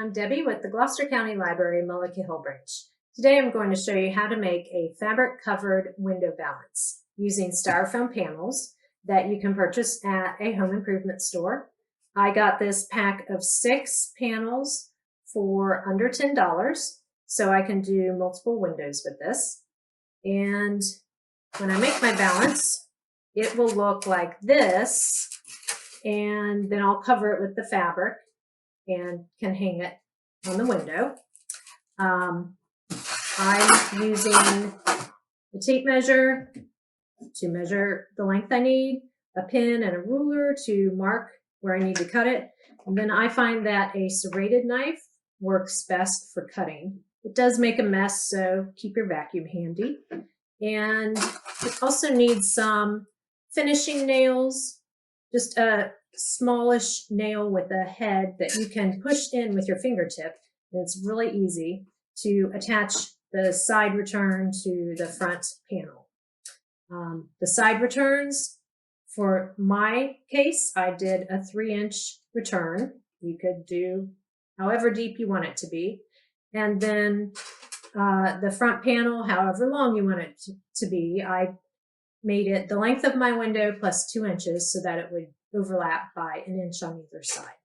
I'm Debbie with the Gloucester County Library Mullica Hill Branch. Today I'm going to show you how to make a fabric-covered window valance using styrofoam panels that you can purchase at a home improvement store. I got this pack of 6 panels for under $10, so I can do multiple windows with this. And when I make my valance, it will look like this, and then I'll cover it with the fabric and can hang it on the window. I'm using a tape measure to measure the length I need, a pin and a ruler to mark where I need to cut it, and then I find that a serrated knife works best for cutting. It does make a mess, so keep your vacuum handy. And it also needs some finishing nails, just a smallish nail with a head that you can push in with your fingertip. And it's really easy to attach the side return to the front panel. The side returns, for my case, I did a 3-inch return. You could do however deep you want it to be. And then the front panel, however long you want it to be, I made it the length of my window plus 2 inches so that it would overlap by 1 inch on either side.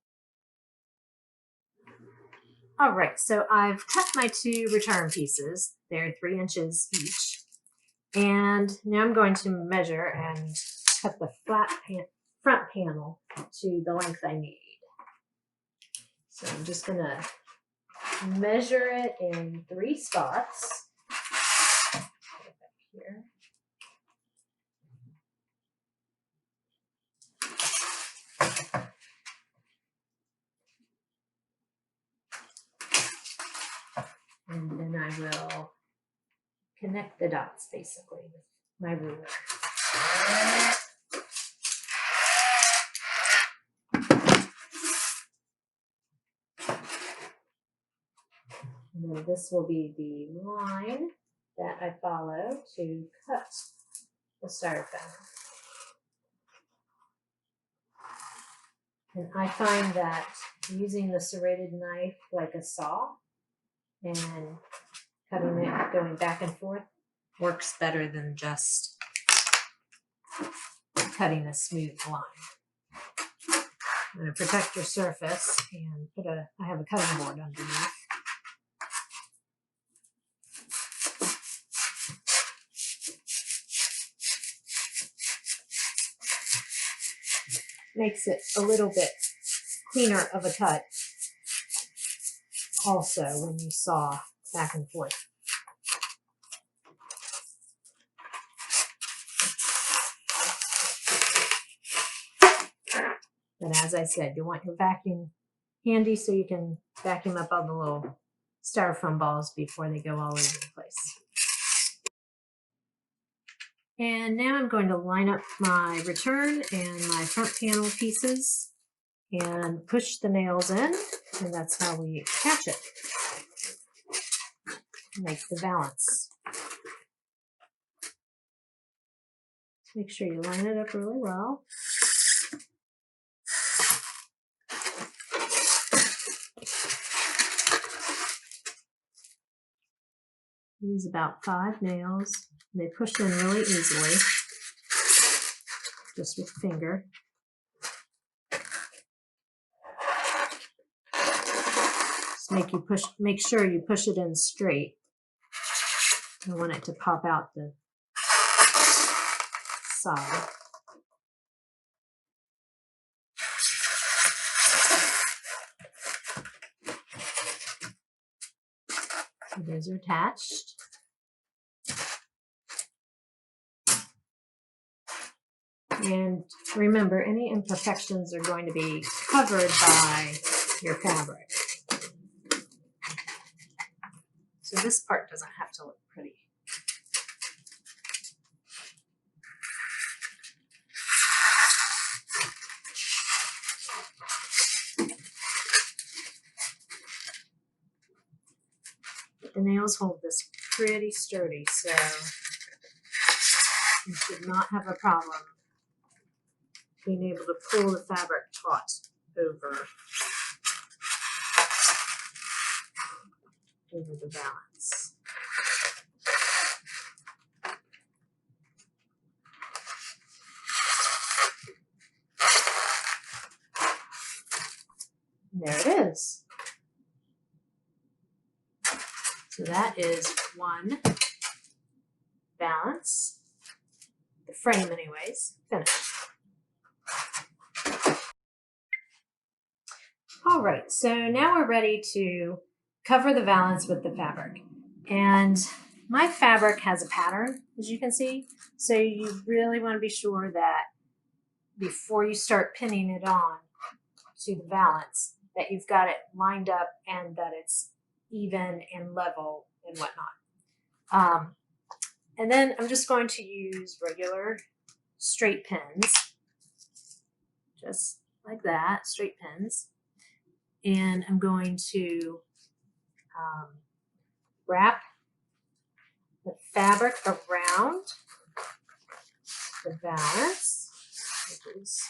All right, so I've cut my 2 return pieces. They're 3 inches each. And now I'm going to measure and cut the front panel to the length I need. So I'm just going to measure it in 3 spots. Put it back here. And then I will connect the dots basically with my ruler. And then this will be the line that I follow to cut the styrofoam. And I find that using the serrated knife like a saw and cutting it, going back and forth, works better than just cutting a smooth line. I'm going to protect your surface and I have a cutting board underneath. Makes it a little bit cleaner of a cut also when you saw back and forth. But as I said, you want your vacuum handy so you can vacuum up all the little styrofoam balls before they go all over the place. And now I'm going to line up my return and my front panel pieces and push the nails in, and that's how we attach it. Make the valance. Make sure you line it up really well. Use about 5 nails. They push in really easily, just with the finger. Just make sure you push it in straight. You don't want it to pop out the side. So those are attached. And remember, any imperfections are going to be covered by your fabric. So this part doesn't have to look pretty. The nails hold this pretty sturdy, so you should not have a problem being able to pull the fabric taut over. over the valance. And there it is. So that is one valance, the frame anyways, finished. All right, so now we're ready to cover the valance with the fabric. And my fabric has a pattern, as you can see, so you really want to be sure that before you start pinning it on to the valance, that you've got it lined up and that it's even and level and whatnot. And then I'm just going to use regular straight pins, just like that, straight pins. And I'm going to wrap the fabric around the valance, which is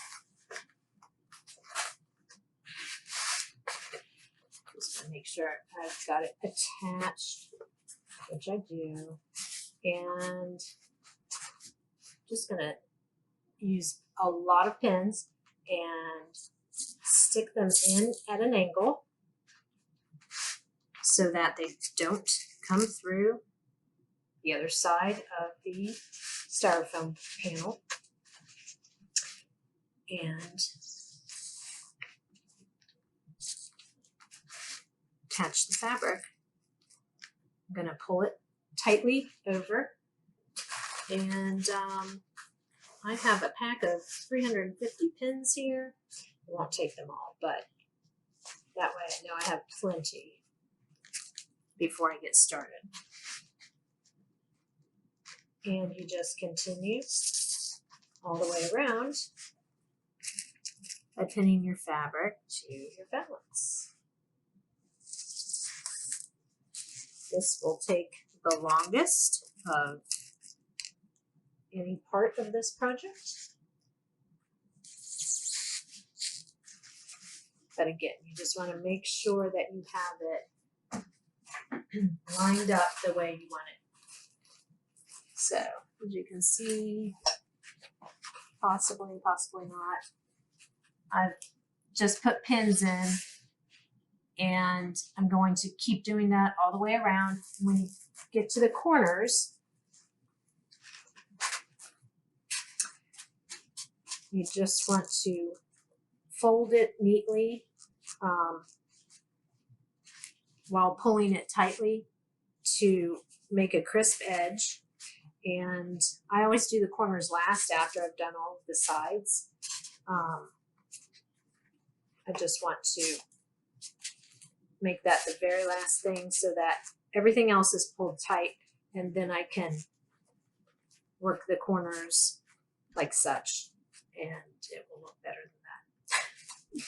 just to make sure I've got it attached, which I do, and just gonna use a lot of pins and stick them in at an angle so that they don't come through the other side of the styrofoam panel. And attach the fabric. I'm going to pull it tightly over, and I have a pack of 350 pins here. I won't take them all, but that way I know I have plenty before I get started. And you just continue all the way around by pinning your fabric to your valance. This will take the longest of any part of this project. But again, you just want to make sure that you have it lined up the way you want it. So, as you can see, possibly not, I've just put pins in, and I'm going to keep doing that all the way around. When you get to the corners, you just want to fold it neatly while pulling it tightly to make a crisp edge. And I always do the corners last after I've done all of the sides. I just want to make that the very last thing so that everything else is pulled tight, and then I can work the corners like such, and it will look better than that.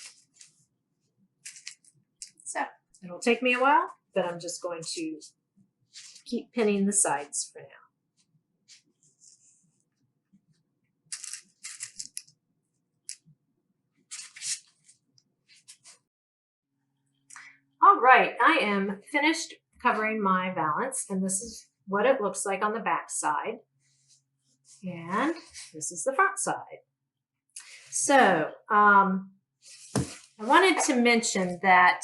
So it'll take me a while, but I'm just going to keep pinning the sides for now. All right, I am finished covering my valance, and this is what it looks like on the back side, and this is the front side. So I wanted to mention that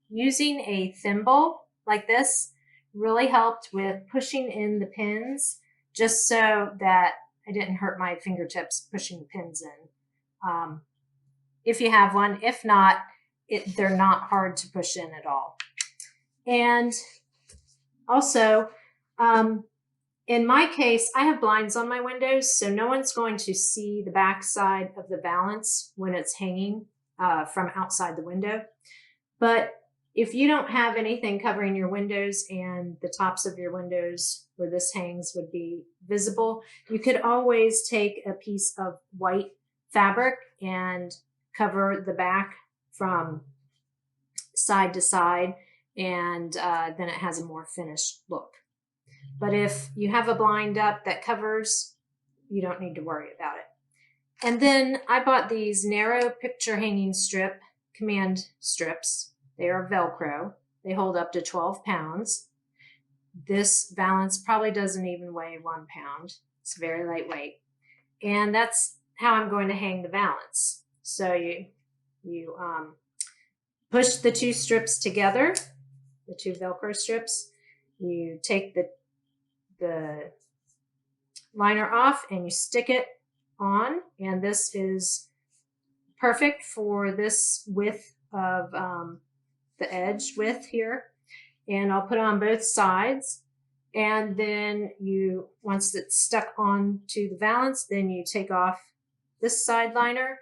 using a thimble like this really helped with pushing in the pins, just so that I didn't hurt my fingertips pushing the pins in. If you have one, if not, they're not hard to push in at all. And also, in my case, I have blinds on my windows, so no one's going to see the back side of the valance when it's hanging from outside the window. But if you don't have anything covering your windows and the tops of your windows where this hangs would be visible, you could always take a piece of white fabric and cover the back from side to side, and then it has a more finished look. But if you have a blind up that covers, you don't need to worry about it. And then I bought these narrow picture hanging strip command strips. They are Velcro. They hold up to 12 pounds. This valance probably doesn't even weigh 1 pound. It's very lightweight. And that's how I'm going to hang the valance. So you push the two strips together, the two Velcro strips. You take the liner off and you stick it on, and this is perfect for this width of the edge width here. And I'll put it on both sides, and then once it's stuck onto the valance, then you take off this side liner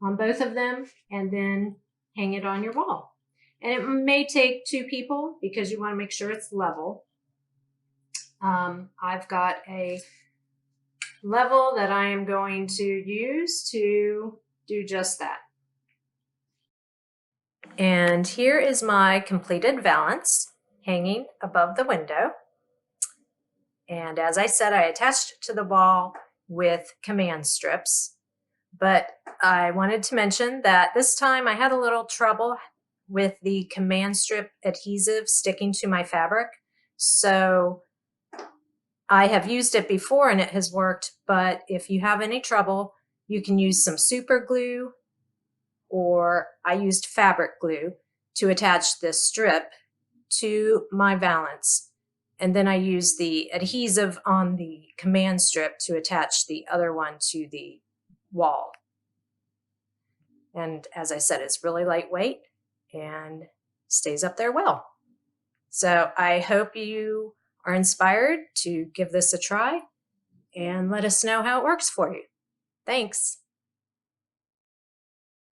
on both of them and then hang it on your wall. And it may take two people because you want to make sure it's level. I've got a level that I am going to use to do just that. And here is my completed valance hanging above the window. And as I said, I attached it to the wall with command strips. But I wanted to mention that this time I had a little trouble with the command strip adhesive sticking to my fabric. So I have used it before and it has worked, but if you have any trouble, you can use some super glue, or I used fabric glue to attach this strip to my valance. And then I used the adhesive on the command strip to attach the other one to the wall. And as I said, it's really lightweight and stays up there well. So I hope you are inspired to give this a try and let us know how it works for you. Thanks.